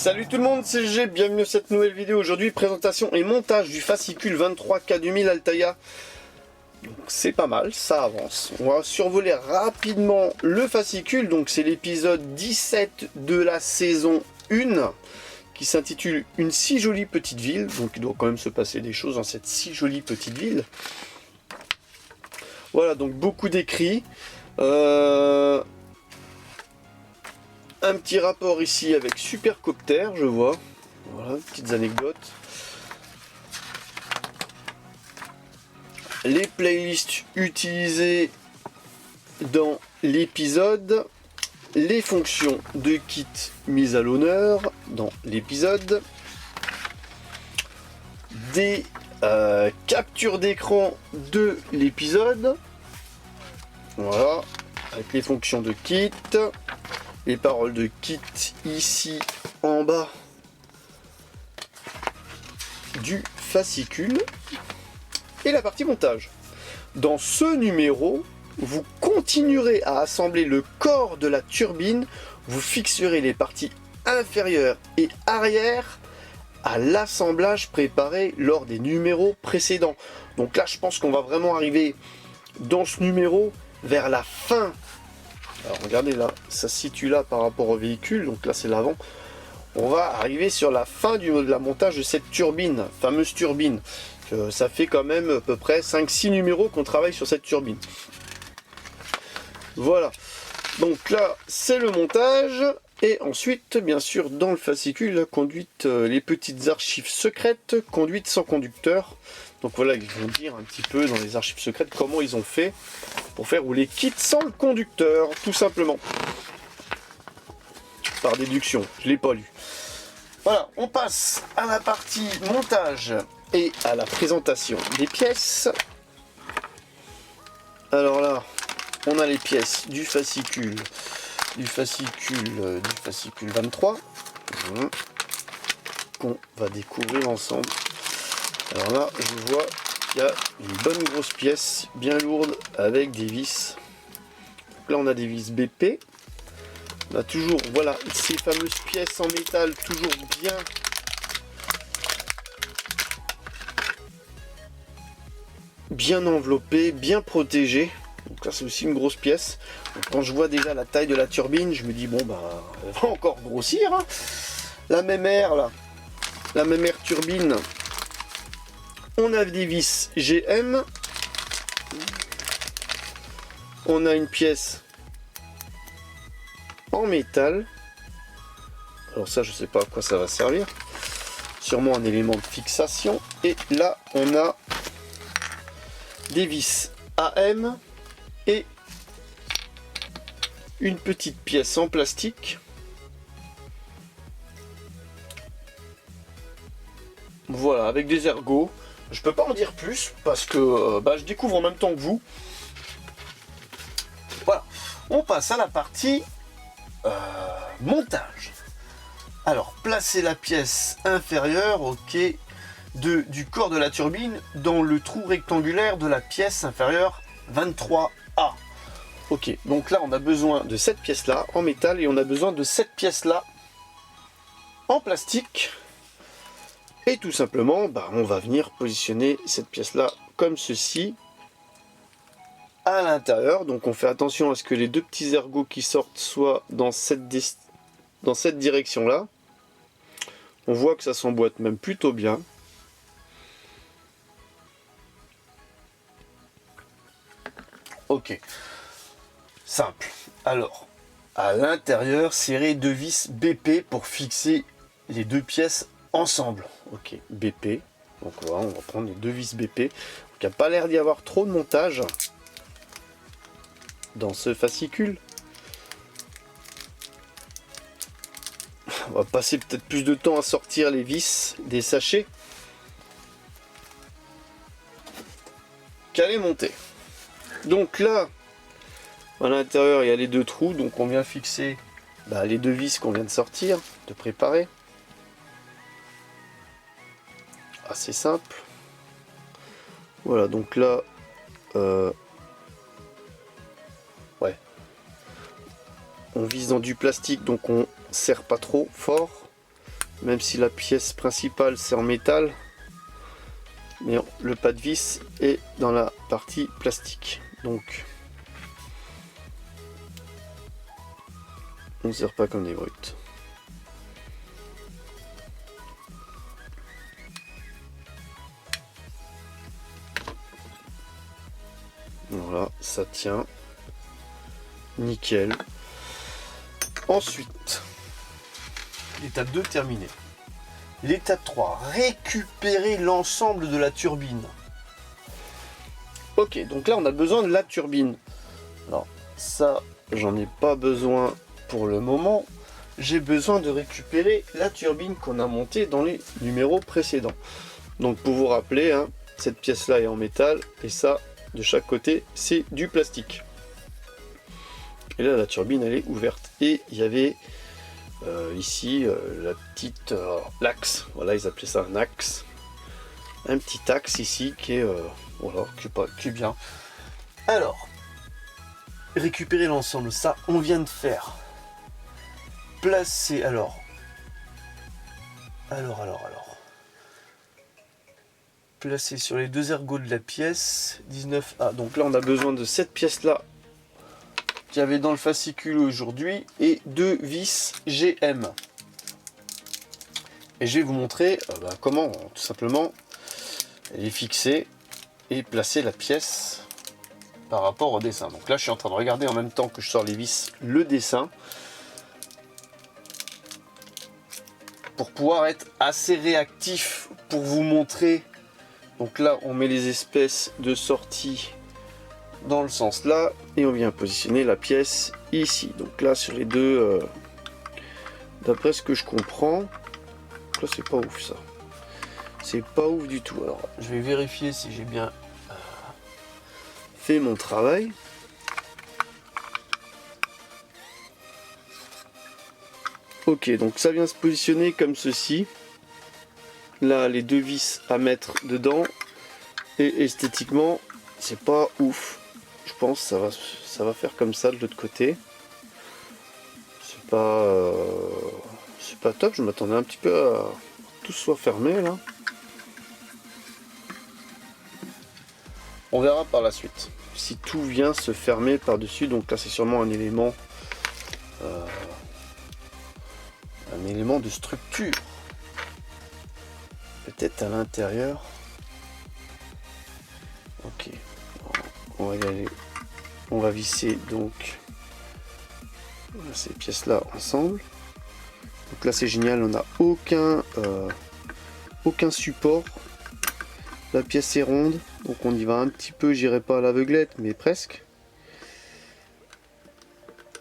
Salut tout le monde, c'est G, bienvenue à cette nouvelle vidéo. Aujourd'hui, présentation et montage du fascicule 23K2000 Altaïa. Donc c'est pas mal, ça avance. On va survoler rapidement le fascicule. Donc c'est l'épisode 17 de la saison 1 qui s'intitule Une si jolie petite ville. Donc il doit quand même se passer des choses dans cette si jolie petite ville. Voilà, donc beaucoup d'écrits. Un petit rapport ici avec Supercopter, je vois. Voilà, petites anecdotes. Les playlists utilisées dans l'épisode. Les fonctions de kit mises à l'honneur dans l'épisode. Des captures d'écran de l'épisode. Voilà, avec les fonctions de kit. Les paroles de kit ici en bas du fascicule et la partie montage. Dans ce numéro, vous continuerez à assembler le corps de la turbine, vous fixerez les parties inférieures et arrière à l'assemblage préparé lors des numéros précédents. Donc là, je pense qu'on va vraiment arriver dans ce numéro vers la fin. Alors regardez là, ça se situe là par rapport au véhicule, donc là c'est l'avant. On va arriver sur la fin de la montage de cette turbine, fameuse turbine. Ça fait quand même à peu près 5-6 numéros qu'on travaille sur cette turbine. Voilà, donc là c'est le montage. Et ensuite, bien sûr, dans le fascicule, la conduite, les petites archives secrètes, conduite sans conducteur. Donc voilà, ils vont dire un petit peu dans les archives secrètes comment ils ont fait pour faire rouler kit sans le conducteur, tout simplement. Par déduction, je ne l'ai pas lu. Voilà, on passe à la partie montage et à la présentation des pièces. Alors là, on a les pièces du fascicule 23 qu'on va découvrir ensemble. Alors là, je vois qu'il y a une bonne grosse pièce bien lourde avec des vis. Donc là, on a des vis BP. On a toujours, voilà, ces fameuses pièces en métal toujours bien enveloppées, bien protégées. Donc là, c'est aussi une grosse pièce. Donc, quand je vois déjà la taille de la turbine, je me dis bon bah, elle va encore grossir. Hein. La même air là, la même air turbine. On a des vis GM. On a une pièce en métal. Alors ça, je sais pas à quoi ça va servir. Sûrement un élément de fixation. Et là, on a des vis AM et une petite pièce en plastique. Voilà, avec des ergots. Je peux pas en dire plus parce que je découvre en même temps que vous. Voilà, on passe à la partie montage. Alors, placer la pièce inférieure, ok, du corps de la turbine dans le trou rectangulaire de la pièce inférieure 23A. Ok, donc là on a besoin de cette pièce là en métal et on a besoin de cette pièce là en plastique. Et tout simplement, on va venir positionner cette pièce-là comme ceci à l'intérieur. Donc on fait attention à ce que les deux petits ergots qui sortent soient dans cette direction-là. On voit que ça s'emboîte même plutôt bien. Ok, simple. Alors, à l'intérieur, serrer deux vis BP pour fixer les deux pièces ensemble. Ok, BP. Donc voilà, on va prendre les deux vis BP. Donc il n'y a pas l'air d'y avoir trop de montage dans ce fascicule. On va passer peut-être plus de temps à sortir les vis des sachets qu'à les monter. Donc là, à l'intérieur, il y a les deux trous. Donc on vient fixer les deux vis qu'on vient de sortir, de préparer. Assez simple. Voilà, donc là, ouais, on vise dans du plastique, donc on serre pas trop fort. même si la pièce principale c'est en métal, mais le pas de vis est dans la partie plastique, donc on ne sert pas comme des brutes. Voilà, ça tient nickel. Ensuite, l'étape 2 terminée. L'étape 3, récupérer l'ensemble de la turbine. Ok, donc là on a besoin de la turbine. Alors ça, j'en ai pas besoin pour le moment. J'ai besoin de récupérer la turbine qu'on a montée dans les numéros précédents. Donc pour vous rappeler, hein, cette pièce là est en métal et ça, de chaque côté, c'est du plastique. Et là la turbine elle est ouverte. Et il y avait ici la petite l'axe, voilà, ils appelaient ça un axe, un petit axe ici qui est voilà, qui est bien. Alors récupérer l'ensemble, ça on vient de faire. Placer alors placer sur les deux ergots de la pièce 19A. Donc là on a besoin de cette pièce là qu'il y avait dans le fascicule aujourd'hui et deux vis GM. Et je vais vous montrer comment tout simplement les fixer et placer la pièce par rapport au dessin. Donc là je suis en train de regarder en même temps que je sors les vis le dessin pour pouvoir être assez réactif pour vous montrer. Donc là on met les espèces de sortie dans le sens là et on vient positionner la pièce ici. Donc là sur les deux, d'après ce que je comprends, là c'est pas ouf ça, c'est pas ouf du tout. Alors je vais vérifier si j'ai bien fait mon travail. Ok, donc ça vient se positionner comme ceci. Là les deux vis à mettre dedans et esthétiquement c'est pas ouf. Je pense que ça va faire comme ça de l'autre côté. C'est pas top, je m'attendais un petit peu à tout soit fermé là. On verra par la suite si tout vient se fermer par dessus. Donc là c'est sûrement un élément de structure, peut-être à l'intérieur. Ok, on va y aller, on va visser donc ces pièces là ensemble. Donc là c'est génial, on n'a aucun support, la pièce est ronde, donc on y va un petit peu, j'irai pas à l'aveuglette mais presque.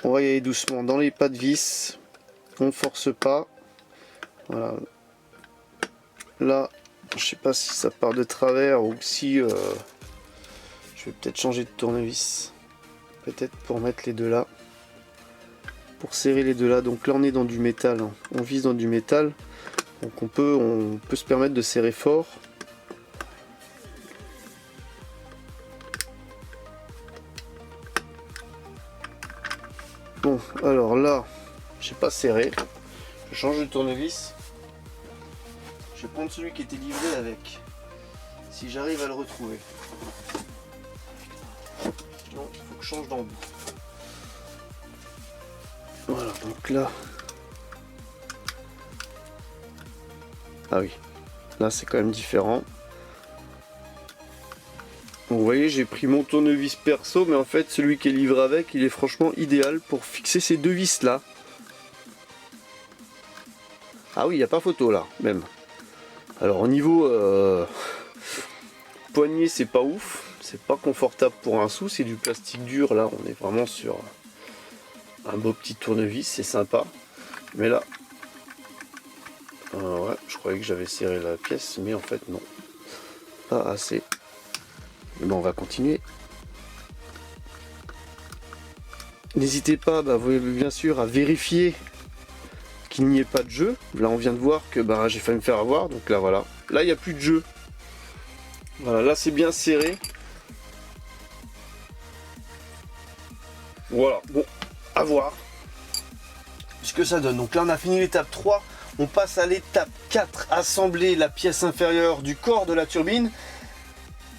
On va y aller doucement dans les pas de vis, on force pas. Voilà, là je sais pas si ça part de travers ou si je vais peut-être changer de tournevis, peut-être pour mettre les deux là, pour serrer les deux là. Donc là on est dans du métal, hein. On vise dans du métal, donc on peut se permettre de serrer fort. Bon, alors là j'ai pas serré, je change de tournevis. Je vais prendre celui qui était livré avec, si j'arrive à le retrouver. Non, il faut que je change d'embout. Voilà, donc là. Ah oui, là c'est quand même différent. Donc, vous voyez, j'ai pris mon tournevis perso, mais en fait celui qui est livré avec, il est franchement idéal pour fixer ces deux vis là. Ah oui, il n'y a pas photo là, même. Alors au niveau poignet, c'est pas ouf, c'est pas confortable pour un sou, c'est du plastique dur. Là, on est vraiment sur un beau petit tournevis, c'est sympa. Mais là, ouais, je croyais que j'avais serré la pièce, mais en fait non, pas assez. Mais bon, on va continuer. N'hésitez pas, bien sûr, à vérifier qu'il n'y ait pas de jeu. Là on vient de voir que j'ai failli me faire avoir, donc là voilà, là il n'y a plus de jeu. Voilà, là c'est bien serré. Voilà, bon, à voir ce que ça donne. Donc là on a fini l'étape 3, on passe à l'étape 4, assembler la pièce inférieure du corps de la turbine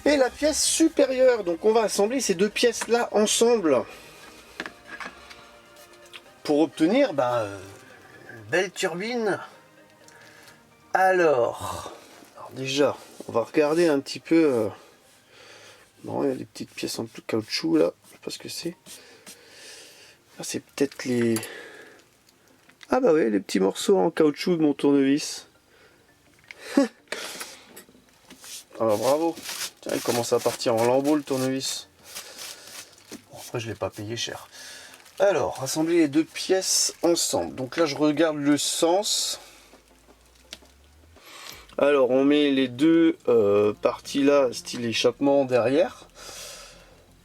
et la pièce supérieure. Donc on va assembler ces deux pièces là ensemble pour obtenir une belle turbine. Alors déjà, on va regarder un petit peu. Bon, il y a des petites pièces en caoutchouc là, je sais pas ce que c'est. Ah, c'est peut-être les... Ah bah oui, les petits morceaux en caoutchouc de mon tournevis. Alors bravo. Tiens, il commence à partir en lambeaux le tournevis. Bon, après je l'ai pas payé cher. Alors, rassembler les deux pièces ensemble. Donc là je regarde le sens. Alors on met les deux parties là, style échappement derrière.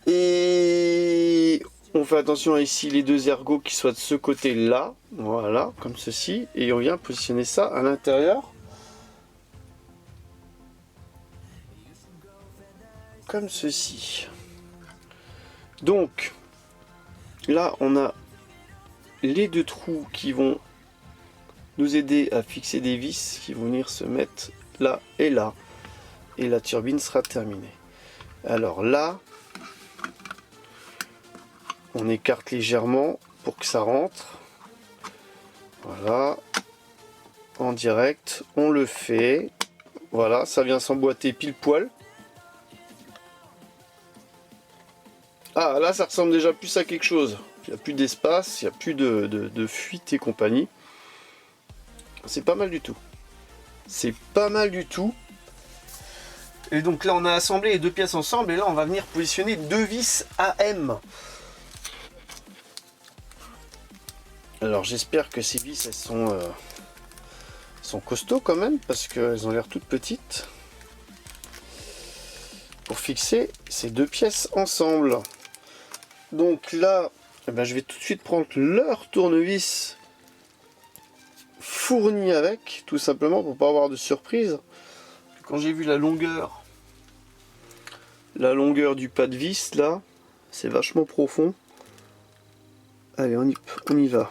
Et on fait attention à ici les deux ergots qui soient de ce côté là. Voilà, comme ceci. Et on vient positionner ça à l'intérieur. Comme ceci. Donc là on a les deux trous qui vont nous aider à fixer des vis qui vont venir se mettre là et là. Et la turbine sera terminée. Alors là, on écarte légèrement pour que ça rentre. Voilà. En direct, on le fait. Voilà, ça vient s'emboîter pile poil. Ah, là, ça ressemble déjà plus à quelque chose. Il n'y a plus d'espace, il n'y a plus de fuite et compagnie. C'est pas mal du tout. C'est pas mal du tout. Et donc là, on a assemblé les deux pièces ensemble. Et là, on va venir positionner deux vis AM. Alors, j'espère que ces vis, elles sont costauds quand même. Parce qu'elles ont l'air toutes petites. Pour fixer ces deux pièces ensemble. Donc là, je vais tout de suite prendre leur tournevis fourni avec, tout simplement pour pas avoir de surprise. Quand j'ai vu la longueur du pas de vis là, c'est vachement profond. Allez, on y va.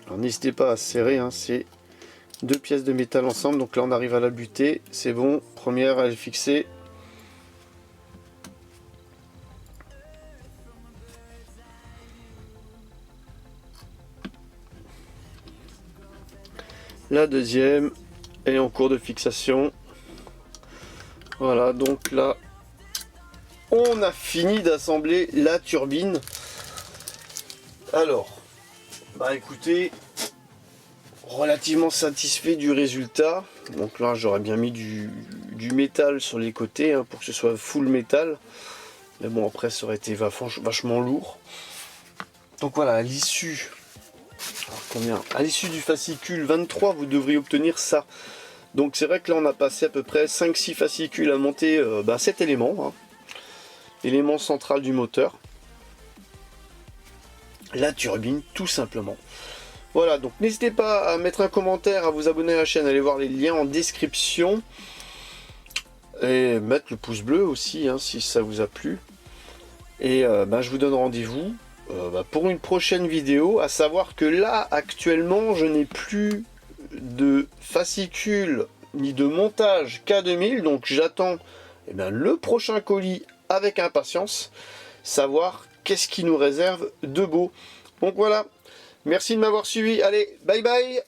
Alors n'hésitez pas à serrer, hein, c'est deux pièces de métal ensemble. Donc là on arrive à la buter, c'est bon. Première, elle est fixée. La deuxième, elle est en cours de fixation. Voilà, donc là, on a fini d'assembler la turbine. Alors, écoutez, relativement satisfait du résultat. Donc là, j'aurais bien mis du métal sur les côtés hein, pour que ce soit full métal. Mais bon, après, ça aurait été vachement lourd. Donc voilà, à l'issue... À l'issue du fascicule 23, vous devriez obtenir ça. Donc c'est vrai que là on a passé à peu près 5-6 fascicules à monter cet élément. Hein. Élément central du moteur. La turbine, tout simplement. Voilà, donc n'hésitez pas à mettre un commentaire, à vous abonner à la chaîne, allez voir les liens en description. Et mettre le pouce bleu aussi, hein, si ça vous a plu. Et je vous donne rendez-vous pour une prochaine vidéo, à savoir que là actuellement je n'ai plus de fascicule ni de montage K2000, donc j'attends le prochain colis avec impatience, savoir qu'est-ce qui nous réserve de beau. Donc voilà, merci de m'avoir suivi, allez bye bye.